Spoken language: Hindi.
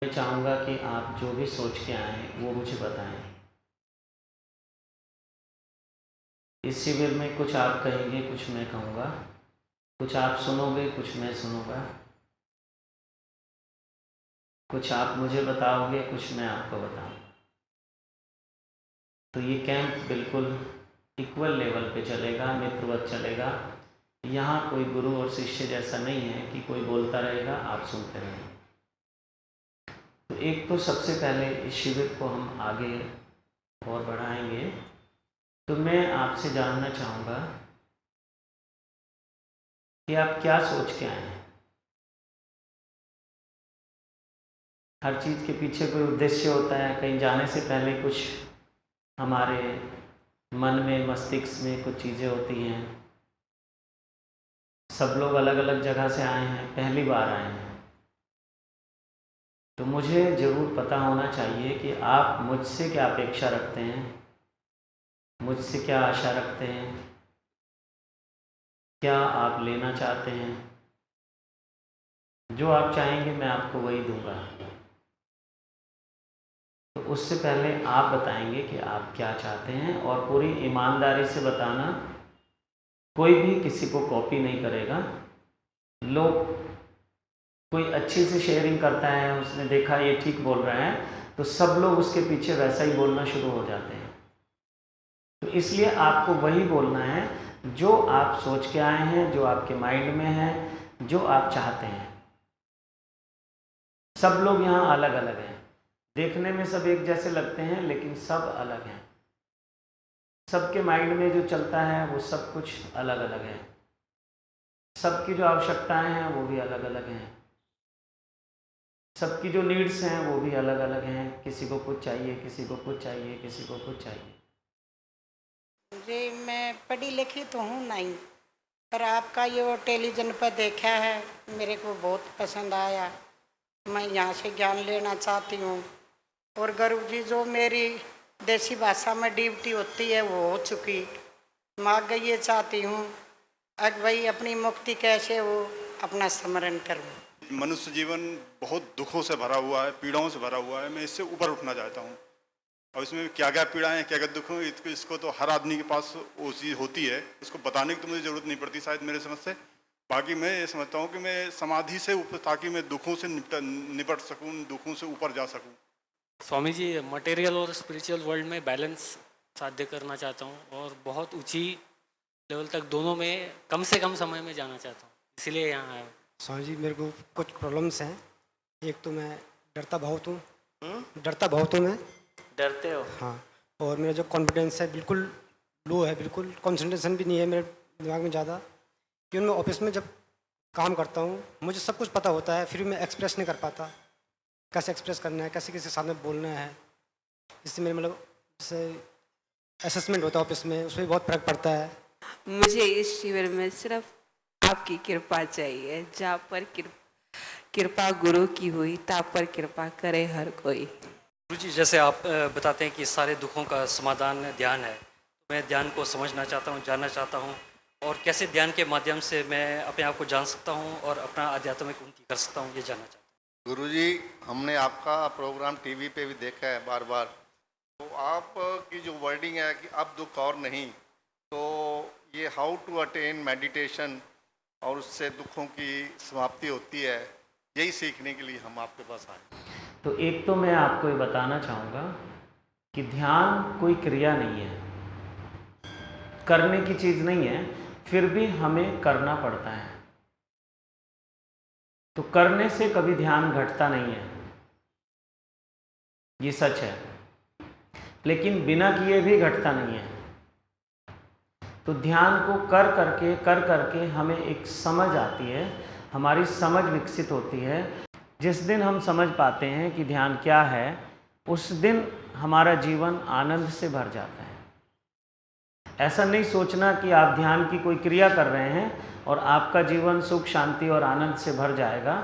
मैं चाहूँगा कि आप जो भी सोच के आए हैं वो मुझे बताएं। इस शिविर में कुछ आप कहेंगे, कुछ मैं कहूँगा, कुछ आप सुनोगे, कुछ मैं सुनूँगा, कुछ आप मुझे बताओगे, कुछ मैं आपको बताऊँगा। तो ये कैंप बिल्कुल इक्वल लेवल पे चलेगा, मित्रवत चलेगा। यहाँ कोई गुरु और शिष्य जैसा नहीं है कि कोई बोलता रहेगा, आप सुनते रहेंगे। तो एक तो सबसे पहले इस शिविर को हम आगे और बढ़ाएंगे। तो मैं आपसे जानना चाहूँगा कि आप क्या सोच के आए हैं। हर चीज़ के पीछे कोई उद्देश्य होता है। कहीं जाने से पहले कुछ हमारे मन में, मस्तिष्क में कुछ चीज़ें होती हैं। सब लोग अलग अलग जगह से आए हैं, पहली बार आए हैं, तो मुझे ज़रूर पता होना चाहिए कि आप मुझसे क्या अपेक्षा रखते हैं, मुझसे क्या आशा रखते हैं, क्या आप लेना चाहते हैं। जो आप चाहेंगे मैं आपको वही दूंगा। तो उससे पहले आप बताएंगे कि आप क्या चाहते हैं और पूरी ईमानदारी से बताना। कोई भी किसी को कॉपी नहीं करेगा। लोग कोई अच्छी से शेयरिंग करता है, उसने देखा ये ठीक बोल रहा है, तो सब लोग उसके पीछे वैसा ही बोलना शुरू हो जाते हैं। तो इसलिए आपको वही बोलना है जो आप सोच के आए हैं, जो आपके माइंड में है, जो आप चाहते हैं। सब लोग यहाँ अलग अलग हैं। देखने में सब एक जैसे लगते हैं, लेकिन सब अलग हैं। सबके माइंड में जो चलता है वो सब कुछ अलग अलग है। सबकी जो आवश्यकताएं हैं वो भी अलग अलग हैं। सबकी जो नीड्स हैं वो भी अलग अलग हैं। किसी को कुछ चाहिए, किसी को कुछ चाहिए, किसी को कुछ चाहिए। जी, मैं पढ़ी लिखी तो हूँ नहीं, पर आपका ये टेलीविज़न पर देखा है, मेरे को बहुत पसंद आया। मैं यहाँ से ज्ञान लेना चाहती हूँ। और गुरु जी, जो मेरी देसी भाषा में ड्यूटी होती है वो हो चुकी। मैं आगे ये चाहती हूँ अब भाई अपनी मुक्ति कैसे हो, अपना स्मरण करूँ। मनुष्य जीवन बहुत दुखों से भरा हुआ है, पीड़ाओं से भरा हुआ है। मैं इससे ऊपर उठना चाहता हूँ। और इसमें क्या क्या पीड़ाएं, क्या क्या दुख हैं, इसको तो हर आदमी के पास वो चीज़ होती है। इसको बताने की तो मुझे ज़रूरत नहीं पड़ती शायद, मेरे समझ से। बाकी मैं ये समझता हूँ कि मैं समाधि से ऊपर, ताकि मैं दुखों से निपट सकूँ, दुखों से ऊपर जा सकूँ। स्वामी जी, मटेरियल और स्पिरिचुअल वर्ल्ड में बैलेंस साध्य करना चाहता हूँ और बहुत ऊंची लेवल तक दोनों में कम से कम समय में जाना चाहता हूँ, इसीलिए यहाँ आया हूँ। स्वामी जी, मेरे को कुछ प्रॉब्लम्स हैं। एक तो मैं डरता बहुत हूँ। डरता बहुत हूँ मैं। डरते हो? हाँ। और मेरा जो कॉन्फिडेंस है बिल्कुल लो है, बिल्कुल कंसंट्रेशन भी नहीं है मेरे दिमाग में ज़्यादा। क्योंकि मैं ऑफिस में जब काम करता हूँ मुझे सब कुछ पता होता है, फिर भी मैं एक्सप्रेस नहीं कर पाता। कैसे एक्सप्रेस करना है, कैसे किसी सामने बोलना है। इससे मेरे मतलब जैसे असेसमेंट होता है ऑफिस में, उसमें भी बहुत फर्क पड़ता है। मुझे इस शिविर में सिर्फ आपकी कृपा चाहिए। जहाँ पर कृपा गुरु की हुई, ता पर कृपा करे हर कोई। गुरुजी, जैसे आप बताते हैं कि सारे दुखों का समाधान ध्यान है, तो मैं ध्यान को समझना चाहता हूँ, जानना चाहता हूँ, और कैसे ध्यान के माध्यम से मैं अपने आप को जान सकता हूँ और अपना आध्यात्मिक उन्नति कर सकता हूँ, ये जानना चाहता हूँ। गुरुजी, हमने आपका प्रोग्राम टीवी पे भी देखा है बार बार। तो आपकी जो वर्डिंग है कि अब दुख और नहीं, तो ये हाउ टू अटेन मेडिटेशन और उससे दुखों की समाप्ति होती है, यही सीखने के लिए हम आपके पास आए। तो एक तो मैं आपको ये बताना चाहूँगा कि ध्यान कोई क्रिया नहीं है, करने की चीज़ नहीं है, फिर भी हमें करना पड़ता है। तो करने से कभी ध्यान घटता नहीं है, ये सच है। लेकिन बिना किए भी घटता नहीं है। तो ध्यान को कर करके हमें एक समझ आती है, हमारी समझ विकसित होती है। जिस दिन हम समझ पाते हैं कि ध्यान क्या है, उस दिन हमारा जीवन आनंद से भर जाता है। ऐसा नहीं सोचना कि आप ध्यान की कोई क्रिया कर रहे हैं और आपका जीवन सुख, शांति और आनंद से भर जाएगा।